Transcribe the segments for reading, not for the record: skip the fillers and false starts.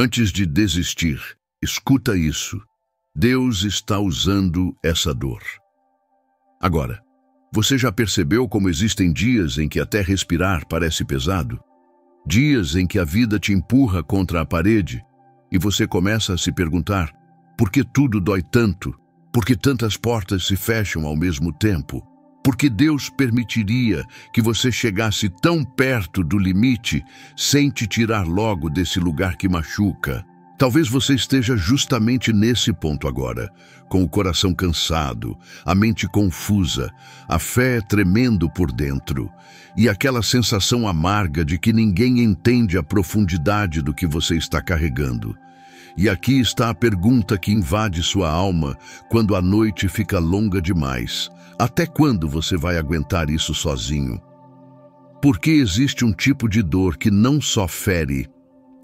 Antes de desistir, escuta isso. Deus está usando essa dor. Agora, você já percebeu como existem dias em que até respirar parece pesado? Dias em que a vida te empurra contra a parede e você começa a se perguntar: por que tudo dói tanto? Por que tantas portas se fecham ao mesmo tempo? Por que Deus permitiria que você chegasse tão perto do limite sem te tirar logo desse lugar que machuca? Talvez você esteja justamente nesse ponto agora, com o coração cansado, a mente confusa, a fé tremendo por dentro e aquela sensação amarga de que ninguém entende a profundidade do que você está carregando. E aqui está a pergunta que invade sua alma quando a noite fica longa demais. Até quando você vai aguentar isso sozinho? Porque existe um tipo de dor que não só fere,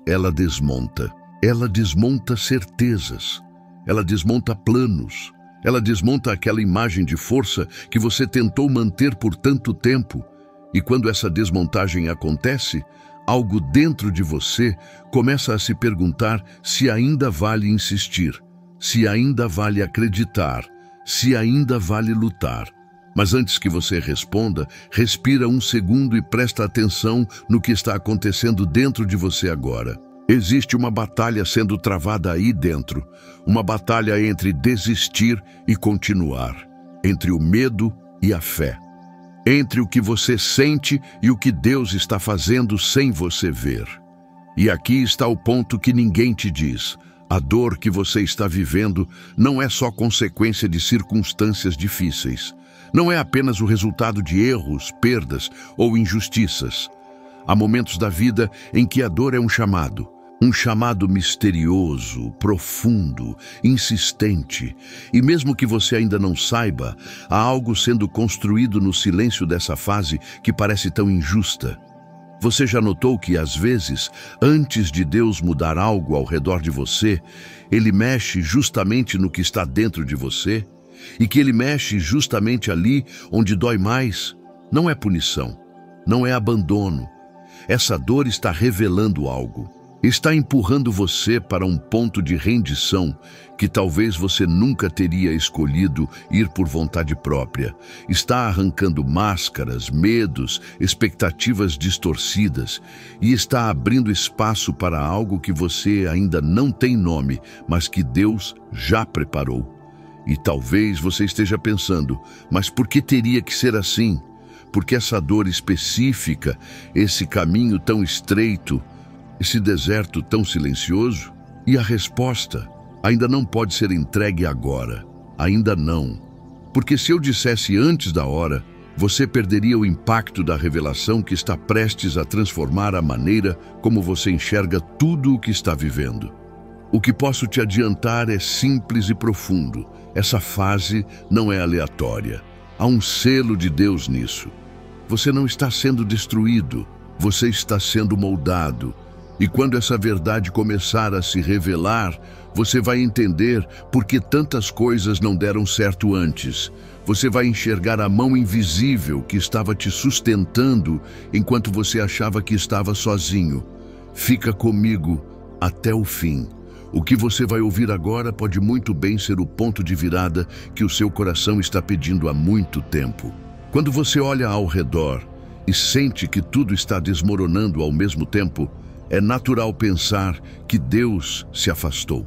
ela desmonta. Ela desmonta certezas, ela desmonta planos, ela desmonta aquela imagem de força que você tentou manter por tanto tempo. E quando essa desmontagem acontece, algo dentro de você começa a se perguntar se ainda vale insistir, se ainda vale acreditar, se ainda vale lutar. Mas antes que você responda, respira um segundo e presta atenção no que está acontecendo dentro de você agora. Existe uma batalha sendo travada aí dentro, uma batalha entre desistir e continuar, entre o medo e a fé, entre o que você sente e o que Deus está fazendo sem você ver. E aqui está o ponto que ninguém te diz. A dor que você está vivendo não é só consequência de circunstâncias difíceis, não é apenas o resultado de erros, perdas ou injustiças. Há momentos da vida em que a dor é um chamado misterioso, profundo, insistente. E mesmo que você ainda não saiba, há algo sendo construído no silêncio dessa fase que parece tão injusta. Você já notou que, às vezes, antes de Deus mudar algo ao redor de você, Ele mexe justamente no que está dentro de você? E que Ele mexe justamente ali onde dói mais? Não é punição, não é abandono. Essa dor está revelando algo. Está empurrando você para um ponto de rendição que talvez você nunca teria escolhido ir por vontade própria. Está arrancando máscaras, medos, expectativas distorcidas e está abrindo espaço para algo que você ainda não tem nome, mas que Deus já preparou. E talvez você esteja pensando: mas por que teria que ser assim? Por que essa dor específica, esse caminho tão estreito, esse deserto tão silencioso? E a resposta ainda não pode ser entregue agora. Ainda não. Porque se eu dissesse antes da hora, você perderia o impacto da revelação que está prestes a transformar a maneira como você enxerga tudo o que está vivendo. O que posso te adiantar é simples e profundo. Essa fase não é aleatória. Há um selo de Deus nisso. Você não está sendo destruído, você está sendo moldado. E quando essa verdade começar a se revelar, você vai entender por que tantas coisas não deram certo antes. Você vai enxergar a mão invisível que estava te sustentando enquanto você achava que estava sozinho. Fica comigo até o fim. O que você vai ouvir agora pode muito bem ser o ponto de virada que o seu coração está pedindo há muito tempo. Quando você olha ao redor e sente que tudo está desmoronando ao mesmo tempo, é natural pensar que Deus se afastou,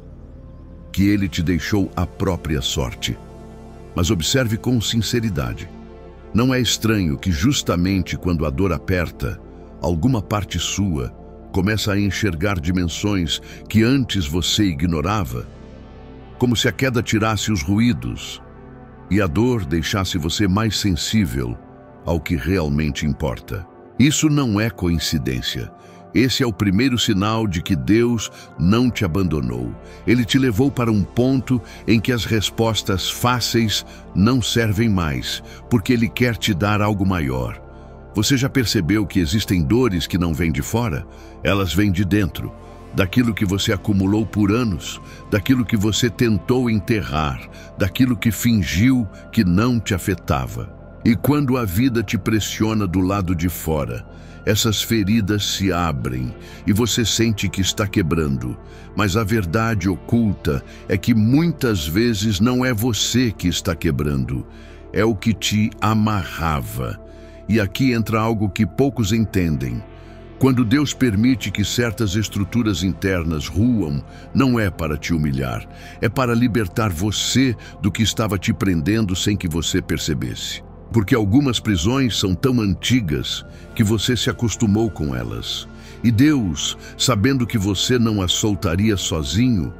que Ele te deixou à própria sorte. Mas observe com sinceridade. Não é estranho que justamente quando a dor aperta, alguma parte sua começa a enxergar dimensões que antes você ignorava, como se a queda tirasse os ruídos e a dor deixasse você mais sensível ao que realmente importa. Isso não é coincidência. Esse é o primeiro sinal de que Deus não te abandonou. Ele te levou para um ponto em que as respostas fáceis não servem mais, porque Ele quer te dar algo maior. Você já percebeu que existem dores que não vêm de fora? Elas vêm de dentro, daquilo que você acumulou por anos, daquilo que você tentou enterrar, daquilo que fingiu que não te afetava. E quando a vida te pressiona do lado de fora, essas feridas se abrem e você sente que está quebrando. Mas a verdade oculta é que muitas vezes não é você que está quebrando, é o que te amarrava. E aqui entra algo que poucos entendem. Quando Deus permite que certas estruturas internas ruam, não é para te humilhar, é para libertar você do que estava te prendendo sem que você percebesse. Porque algumas prisões são tão antigas que você se acostumou com elas. E Deus, sabendo que você não as soltaria sozinho,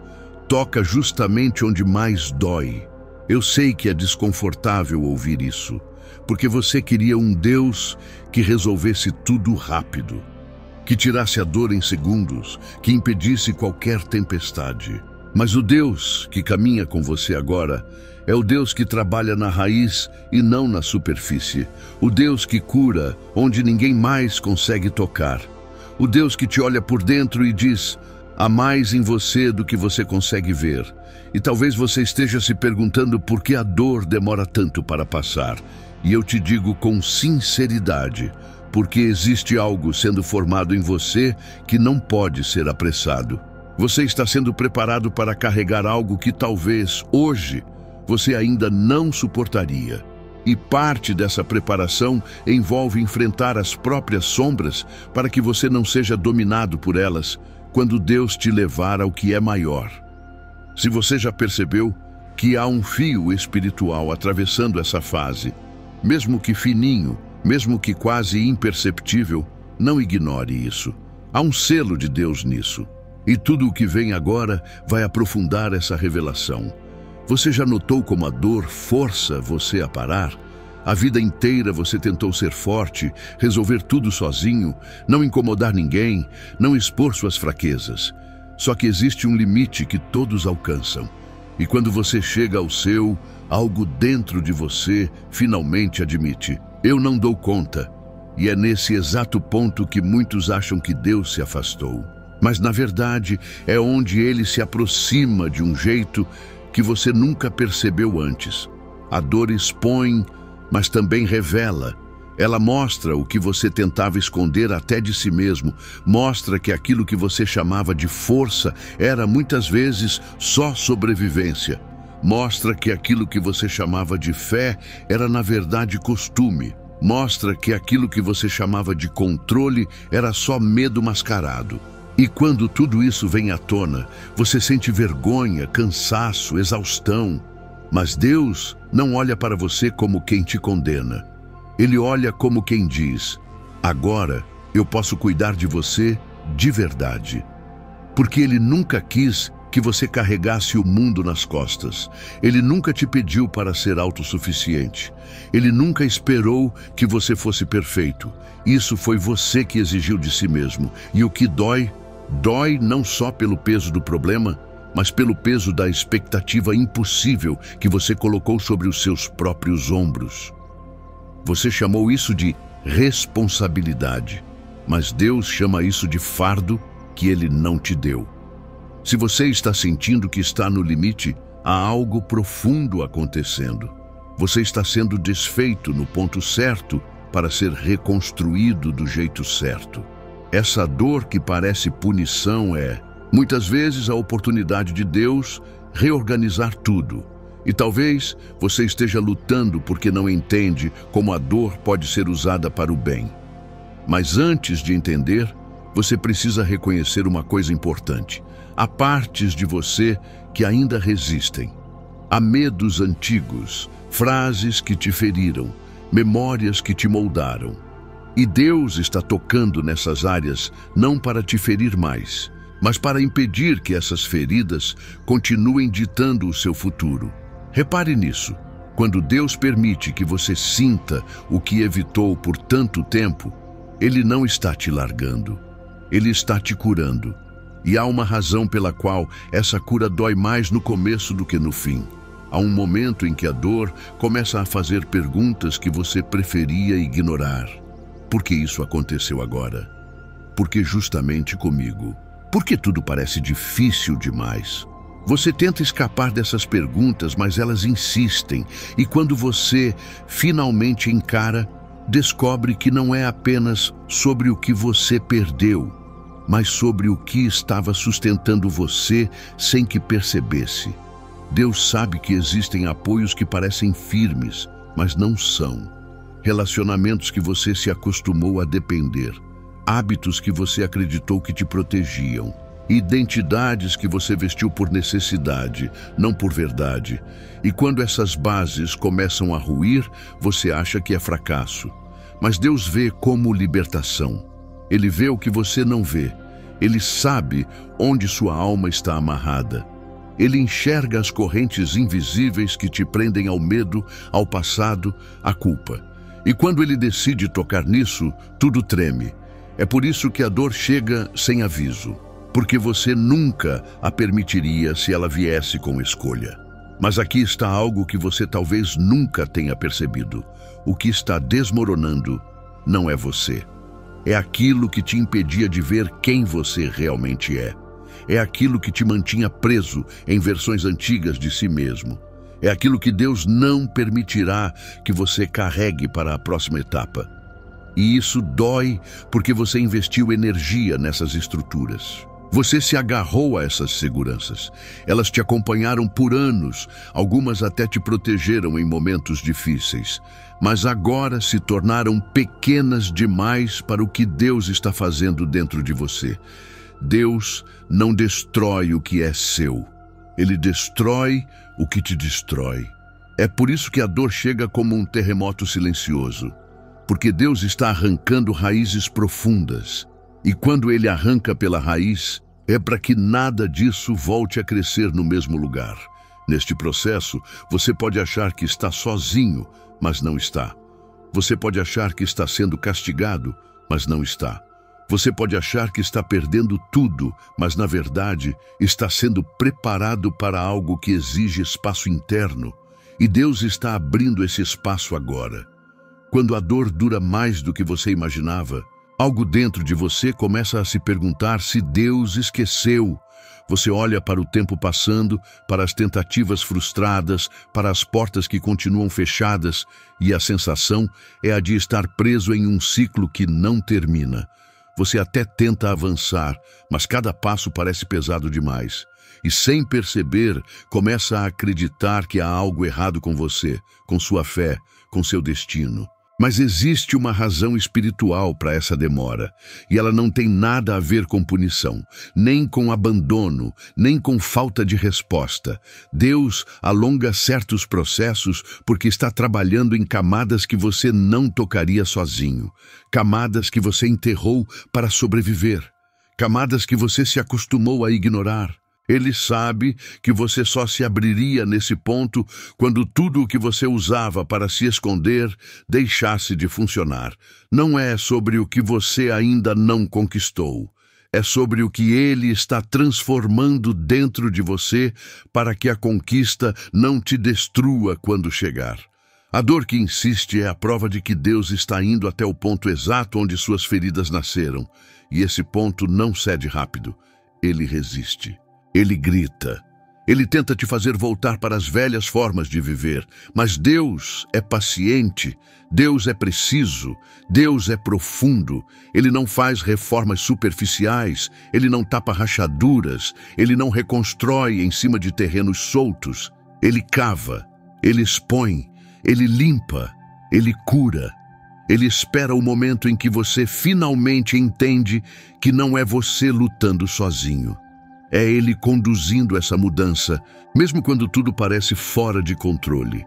toca justamente onde mais dói. Eu sei que é desconfortável ouvir isso, porque você queria um Deus que resolvesse tudo rápido, que tirasse a dor em segundos, que impedisse qualquer tempestade. Mas o Deus que caminha com você agora é o Deus que trabalha na raiz e não na superfície. O Deus que cura onde ninguém mais consegue tocar. O Deus que te olha por dentro e diz: há mais em você do que você consegue ver. E talvez você esteja se perguntando por que a dor demora tanto para passar. E eu te digo com sinceridade, porque existe algo sendo formado em você que não pode ser apressado. Você está sendo preparado para carregar algo que talvez, hoje, você ainda não suportaria. E parte dessa preparação envolve enfrentar as próprias sombras para que você não seja dominado por elas quando Deus te levar ao que é maior. Se você já percebeu que há um fio espiritual atravessando essa fase, mesmo que fininho, mesmo que quase imperceptível, não ignore isso. Há um selo de Deus nisso. E tudo o que vem agora vai aprofundar essa revelação. Você já notou como a dor força você a parar? A vida inteira você tentou ser forte, resolver tudo sozinho, não incomodar ninguém, não expor suas fraquezas. Só que existe um limite que todos alcançam. E quando você chega ao seu, algo dentro de você finalmente admite: eu não dou conta. E é nesse exato ponto que muitos acham que Deus se afastou. Mas na verdade é onde Ele se aproxima de um jeito que você nunca percebeu antes. A dor expõe, mas também revela. Ela mostra o que você tentava esconder até de si mesmo, mostra que aquilo que você chamava de força era muitas vezes só sobrevivência. Mostra que aquilo que você chamava de fé era na verdade costume. Mostra que aquilo que você chamava de controle era só medo mascarado. E quando tudo isso vem à tona, você sente vergonha, cansaço, exaustão. Mas Deus não olha para você como quem te condena. Ele olha como quem diz: agora eu posso cuidar de você de verdade. Porque Ele nunca quis que você carregasse o mundo nas costas. Ele nunca te pediu para ser autossuficiente. Ele nunca esperou que você fosse perfeito. Isso foi você que exigiu de si mesmo. E o que dói, dói não só pelo peso do problema, mas pelo peso da expectativa impossível que você colocou sobre os seus próprios ombros. Você chamou isso de responsabilidade, mas Deus chama isso de fardo que Ele não te deu. Se você está sentindo que está no limite, há algo profundo acontecendo. Você está sendo desfeito no ponto certo para ser reconstruído do jeito certo. Essa dor que parece punição é, muitas vezes, a oportunidade de Deus reorganizar tudo. E talvez você esteja lutando porque não entende como a dor pode ser usada para o bem. Mas antes de entender, você precisa reconhecer uma coisa importante. Há partes de você que ainda resistem. Há medos antigos, frases que te feriram, memórias que te moldaram. E Deus está tocando nessas áreas não para te ferir mais, mas para impedir que essas feridas continuem ditando o seu futuro. Repare nisso. Quando Deus permite que você sinta o que evitou por tanto tempo, Ele não está te largando. Ele está te curando. E há uma razão pela qual essa cura dói mais no começo do que no fim. Há um momento em que a dor começa a fazer perguntas que você preferia ignorar. Por que isso aconteceu agora? Por que justamente comigo? Por que tudo parece difícil demais? Você tenta escapar dessas perguntas, mas elas insistem, e quando você finalmente encara, descobre que não é apenas sobre o que você perdeu, mas sobre o que estava sustentando você sem que percebesse. Deus sabe que existem apoios que parecem firmes, mas não são. Relacionamentos que você se acostumou a depender, hábitos que você acreditou que te protegiam, identidades que você vestiu por necessidade, não por verdade. E quando essas bases começam a ruir, você acha que é fracasso. Mas Deus vê como libertação. Ele vê o que você não vê. Ele sabe onde sua alma está amarrada. Ele enxerga as correntes invisíveis que te prendem ao medo, ao passado, à culpa. E quando ele decide tocar nisso, tudo treme. É por isso que a dor chega sem aviso, porque você nunca a permitiria se ela viesse com escolha. Mas aqui está algo que você talvez nunca tenha percebido. O que está desmoronando não é você. É aquilo que te impedia de ver quem você realmente é. É aquilo que te mantinha preso em versões antigas de si mesmo. É aquilo que Deus não permitirá que você carregue para a próxima etapa. E isso dói porque você investiu energia nessas estruturas. Você se agarrou a essas seguranças. Elas te acompanharam por anos, algumas até te protegeram em momentos difíceis. Mas agora se tornaram pequenas demais para o que Deus está fazendo dentro de você. Deus não destrói o que é seu. Ele destrói o que te destrói. É por isso que a dor chega como um terremoto silencioso. Porque Deus está arrancando raízes profundas. E quando Ele arranca pela raiz, é para que nada disso volte a crescer no mesmo lugar. Neste processo, você pode achar que está sozinho, mas não está. Você pode achar que está sendo castigado, mas não está. Você pode achar que está perdendo tudo, mas na verdade está sendo preparado para algo que exige espaço interno. E Deus está abrindo esse espaço agora. Quando a dor dura mais do que você imaginava, algo dentro de você começa a se perguntar se Deus esqueceu. Você olha para o tempo passando, para as tentativas frustradas, para as portas que continuam fechadas, e a sensação é a de estar preso em um ciclo que não termina. Você até tenta avançar, mas cada passo parece pesado demais. E sem perceber, começa a acreditar que há algo errado com você, com sua fé, com seu destino. Mas existe uma razão espiritual para essa demora, e ela não tem nada a ver com punição, nem com abandono, nem com falta de resposta. Deus alonga certos processos porque está trabalhando em camadas que você não tocaria sozinho, camadas que você enterrou para sobreviver, camadas que você se acostumou a ignorar. Ele sabe que você só se abriria nesse ponto quando tudo o que você usava para se esconder deixasse de funcionar. Não é sobre o que você ainda não conquistou. É sobre o que Ele está transformando dentro de você para que a conquista não te destrua quando chegar. A dor que insiste é a prova de que Deus está indo até o ponto exato onde suas feridas nasceram. E esse ponto não cede rápido. Ele resiste. Ele grita. Ele tenta te fazer voltar para as velhas formas de viver. Mas Deus é paciente, Deus é preciso, Deus é profundo. Ele não faz reformas superficiais, Ele não tapa rachaduras, Ele não reconstrói em cima de terrenos soltos. Ele cava, Ele expõe, Ele limpa, Ele cura. Ele espera o momento em que você finalmente entende que não é você lutando sozinho. É Ele conduzindo essa mudança, mesmo quando tudo parece fora de controle.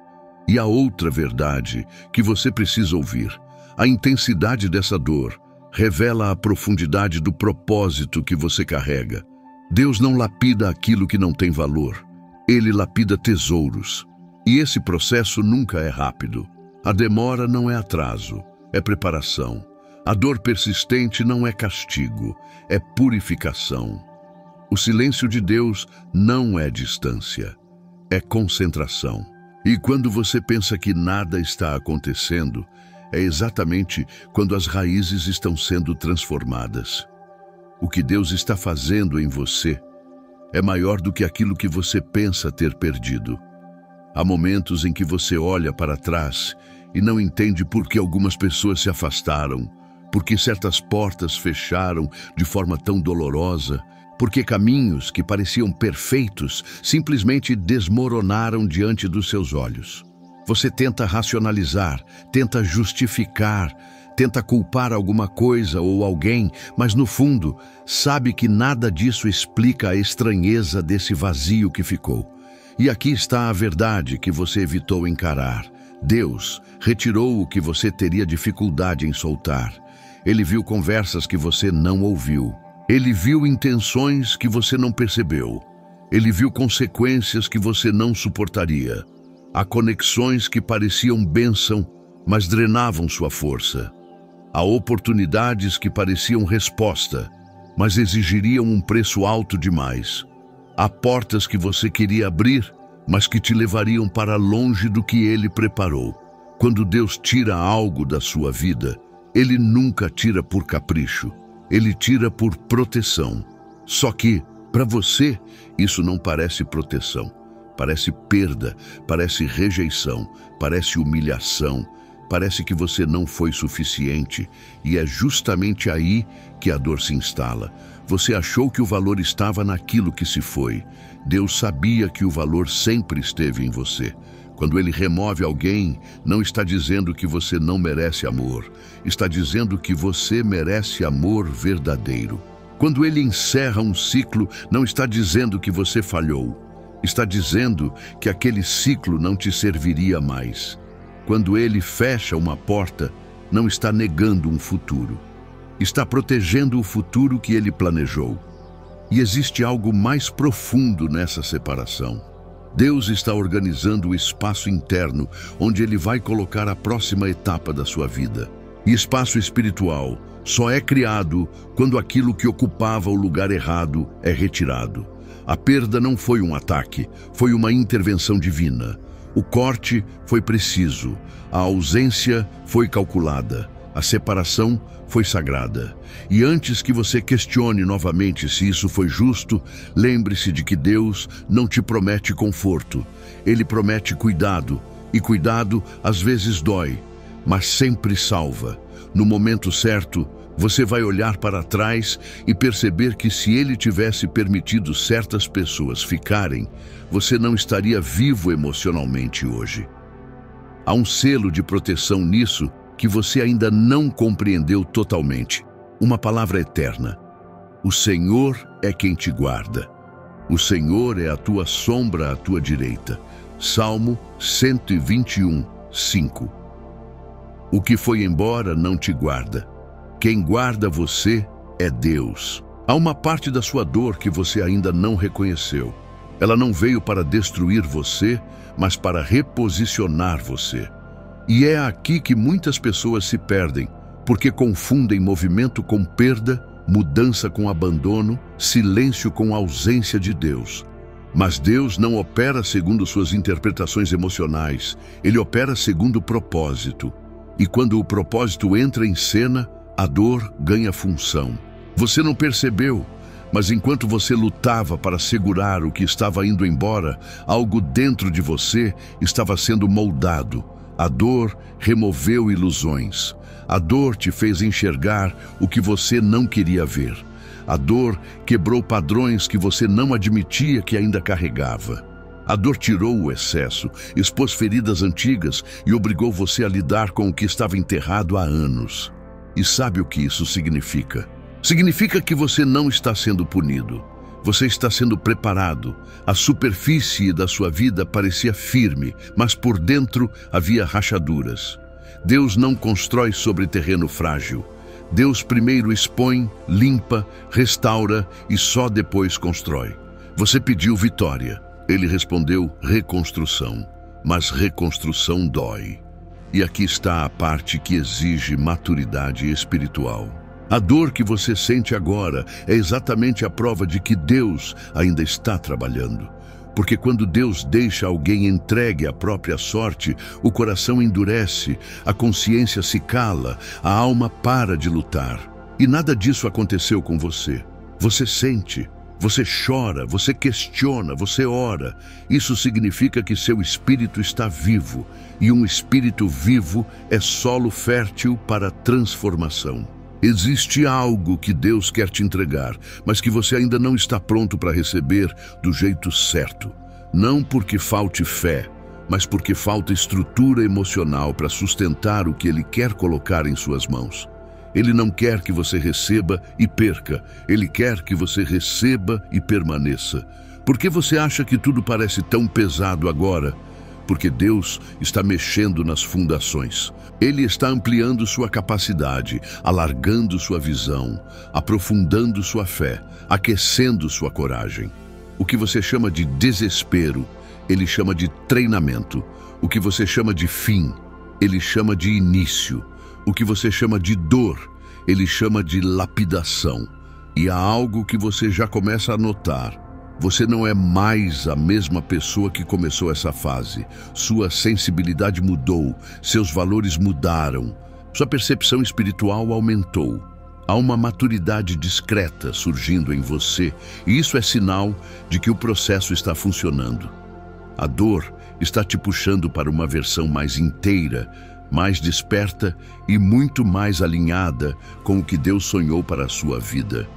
E a outra verdade que você precisa ouvir, a intensidade dessa dor, revela a profundidade do propósito que você carrega. Deus não lapida aquilo que não tem valor. Ele lapida tesouros. E esse processo nunca é rápido. A demora não é atraso, é preparação. A dor persistente não é castigo, é purificação. O silêncio de Deus não é distância, é concentração. E quando você pensa que nada está acontecendo, é exatamente quando as raízes estão sendo transformadas. O que Deus está fazendo em você é maior do que aquilo que você pensa ter perdido. Há momentos em que você olha para trás e não entende por que algumas pessoas se afastaram, por que certas portas fecharam de forma tão dolorosa, por que caminhos que pareciam perfeitos simplesmente desmoronaram diante dos seus olhos. Você tenta racionalizar, tenta justificar, tenta culpar alguma coisa ou alguém, mas no fundo, sabe que nada disso explica a estranheza desse vazio que ficou. E aqui está a verdade que você evitou encarar. Deus retirou o que você teria dificuldade em soltar. Ele viu conversas que você não ouviu. Ele viu intenções que você não percebeu. Ele viu consequências que você não suportaria. Há conexões que pareciam bênção, mas drenavam sua força. Há oportunidades que pareciam resposta, mas exigiriam um preço alto demais. Há portas que você queria abrir, mas que te levariam para longe do que Ele preparou. Quando Deus tira algo da sua vida, Ele nunca tira por capricho. Ele tira por proteção. Só que, para você, isso não parece proteção. Parece perda, parece rejeição, parece humilhação, parece que você não foi suficiente. E é justamente aí que a dor se instala. Você achou que o valor estava naquilo que se foi. Deus sabia que o valor sempre esteve em você. Quando Ele remove alguém, não está dizendo que você não merece amor. Está dizendo que você merece amor verdadeiro. Quando Ele encerra um ciclo, não está dizendo que você falhou. Está dizendo que aquele ciclo não te serviria mais. Quando Ele fecha uma porta, não está negando um futuro. Está protegendo o futuro que Ele planejou. E existe algo mais profundo nessa separação. Deus está organizando o espaço interno, onde Ele vai colocar a próxima etapa da sua vida. E espaço espiritual só é criado quando aquilo que ocupava o lugar errado é retirado. A perda não foi um ataque, foi uma intervenção divina. O corte foi preciso, a ausência foi calculada, a separação foi sagrada. E antes que você questione novamente se isso foi justo, lembre-se de que Deus não te promete conforto. Ele promete cuidado, e cuidado às vezes dói, mas sempre salva. No momento certo, você vai olhar para trás e perceber que se Ele tivesse permitido certas pessoas ficarem, você não estaria vivo emocionalmente hoje. Há um selo de proteção nisso que você ainda não compreendeu totalmente. Uma palavra eterna. O Senhor é quem te guarda. O Senhor é a tua sombra à tua direita. Salmo 121, 5. O que foi embora não te guarda. Quem guarda você é Deus. Há uma parte da sua dor que você ainda não reconheceu. Ela não veio para destruir você, mas para reposicionar você. E é aqui que muitas pessoas se perdem, porque confundem movimento com perda, mudança com abandono, silêncio com ausência de Deus. Mas Deus não opera segundo suas interpretações emocionais, Ele opera segundo o propósito. E quando o propósito entra em cena, a dor ganha função. Você não percebeu, mas enquanto você lutava para segurar o que estava indo embora, algo dentro de você estava sendo moldado. A dor removeu ilusões. A dor te fez enxergar o que você não queria ver. A dor quebrou padrões que você não admitia que ainda carregava. A dor tirou o excesso, expôs feridas antigas e obrigou você a lidar com o que estava enterrado há anos. E sabe o que isso significa? Significa que você não está sendo punido. Você está sendo preparado. A superfície da sua vida parecia firme, mas por dentro havia rachaduras. Deus não constrói sobre terreno frágil. Deus primeiro expõe, limpa, restaura e só depois constrói. Você pediu vitória. Ele respondeu reconstrução. Mas reconstrução dói. E aqui está a parte que exige maturidade espiritual. A dor que você sente agora é exatamente a prova de que Deus ainda está trabalhando. Porque quando Deus deixa alguém entregue à própria sorte, o coração endurece, a consciência se cala, a alma para de lutar. E nada disso aconteceu com você. Você sente, Você chora, você questiona, você ora. Isso significa que seu espírito está vivo, e um espírito vivo é solo fértil para transformação. Existe algo que Deus quer te entregar, mas que você ainda não está pronto para receber do jeito certo. Não porque falte fé, mas porque falta estrutura emocional para sustentar o que Ele quer colocar em suas mãos. Ele não quer que você receba e perca. Ele quer que você receba e permaneça. Por que você acha que tudo parece tão pesado agora? Porque Deus está mexendo nas fundações. Ele está ampliando sua capacidade, alargando sua visão, aprofundando sua fé, aquecendo sua coragem. O que você chama de desespero, Ele chama de treinamento. O que você chama de fim, Ele chama de início. O que você chama de dor, Ele chama de lapidação. E há algo que você já começa a notar. Você não é mais a mesma pessoa que começou essa fase. Sua sensibilidade mudou, seus valores mudaram, sua percepção espiritual aumentou. Há uma maturidade discreta surgindo em você, e isso é sinal de que o processo está funcionando. A dor está te puxando para uma versão mais inteira, mais desperta e muito mais alinhada com o que Deus sonhou para a sua vida.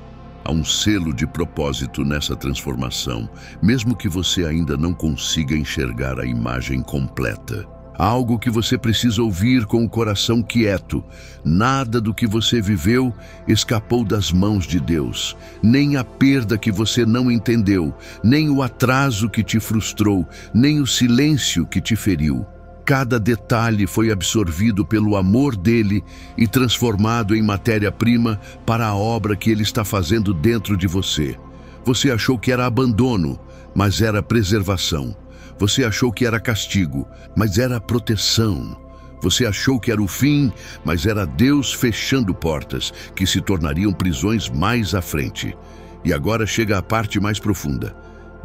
Há um selo de propósito nessa transformação, mesmo que você ainda não consiga enxergar a imagem completa. Há algo que você precisa ouvir com o coração quieto. Nada do que você viveu escapou das mãos de Deus. Nem a perda que você não entendeu, nem o atraso que te frustrou, nem o silêncio que te feriu. Cada detalhe foi absorvido pelo amor dele e transformado em matéria-prima para a obra que ele está fazendo dentro de você. Você achou que era abandono, mas era preservação. Você achou que era castigo, mas era proteção. Você achou que era o fim, mas era Deus fechando portas que se tornariam prisões mais à frente. E agora chega a parte mais profunda.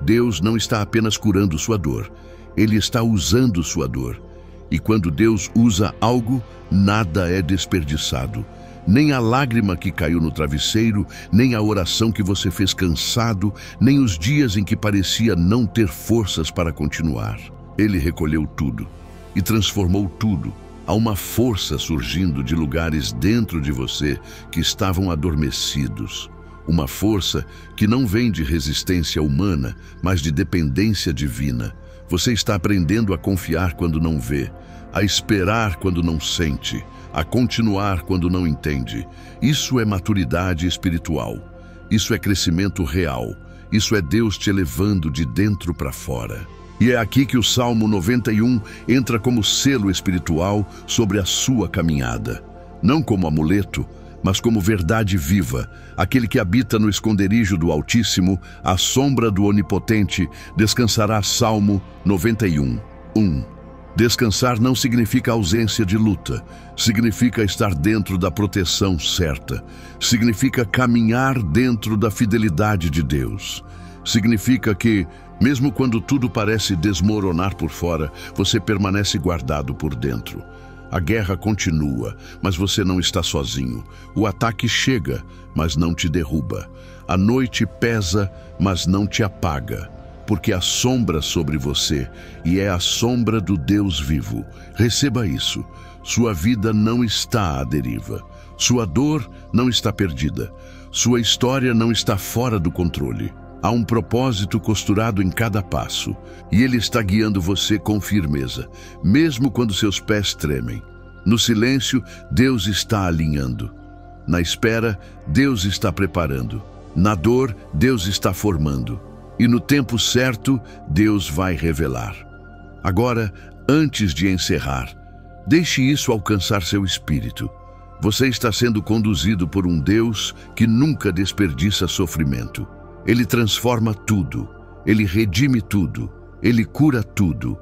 Deus não está apenas curando sua dor, Ele está usando sua dor. E quando Deus usa algo, nada é desperdiçado. Nem a lágrima que caiu no travesseiro, nem a oração que você fez cansado, nem os dias em que parecia não ter forças para continuar. Ele recolheu tudo e transformou tudo. Há uma força surgindo de lugares dentro de você que estavam adormecidos. Uma força que não vem de resistência humana, mas de dependência divina. Você está aprendendo a confiar quando não vê, a esperar quando não sente, a continuar quando não entende. Isso é maturidade espiritual. Isso é crescimento real. Isso é Deus te elevando de dentro para fora. E é aqui que o Salmo 91 entra como selo espiritual sobre a sua caminhada. Não como amuleto, mas como verdade viva. Aquele que habita no esconderijo do Altíssimo, à sombra do Onipotente, descansará. Salmo 91, 1. Descansar não significa ausência de luta. Significa estar dentro da proteção certa. Significa caminhar dentro da fidelidade de Deus. Significa que, mesmo quando tudo parece desmoronar por fora, você permanece guardado por dentro. A guerra continua, mas você não está sozinho. O ataque chega, mas não te derruba. A noite pesa, mas não te apaga, porque há sombra sobre você, e é a sombra do Deus vivo. Receba isso. Sua vida não está à deriva. Sua dor não está perdida. Sua história não está fora do controle. Há um propósito costurado em cada passo, e Ele está guiando você com firmeza, mesmo quando seus pés tremem. No silêncio, Deus está alinhando. Na espera, Deus está preparando. Na dor, Deus está formando. E no tempo certo, Deus vai revelar. Agora, antes de encerrar, deixe isso alcançar seu espírito. Você está sendo conduzido por um Deus que nunca desperdiça sofrimento. Ele transforma tudo, Ele redime tudo, Ele cura tudo,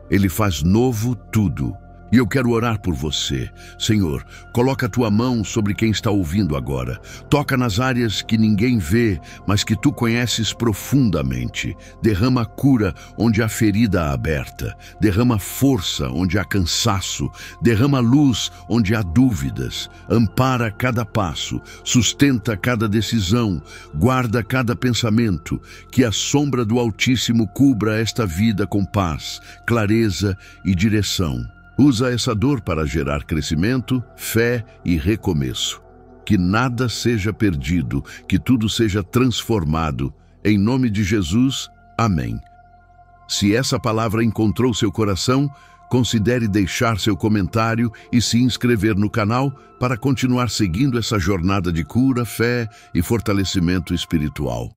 Ele faz novo tudo. E eu quero orar por você. Senhor, coloca a tua mão sobre quem está ouvindo agora. Toca nas áreas que ninguém vê, mas que tu conheces profundamente. Derrama cura onde há ferida aberta. Derrama força onde há cansaço. Derrama luz onde há dúvidas. Ampara cada passo. Sustenta cada decisão. Guarda cada pensamento. Que a sombra do Altíssimo cubra esta vida com paz, clareza e direção. Usa essa dor para gerar crescimento, fé e recomeço. Que nada seja perdido, que tudo seja transformado. Em nome de Jesus, amém. Se essa palavra encontrou seu coração, considere deixar seu comentário e se inscrever no canal para continuar seguindo essa jornada de cura, fé e fortalecimento espiritual.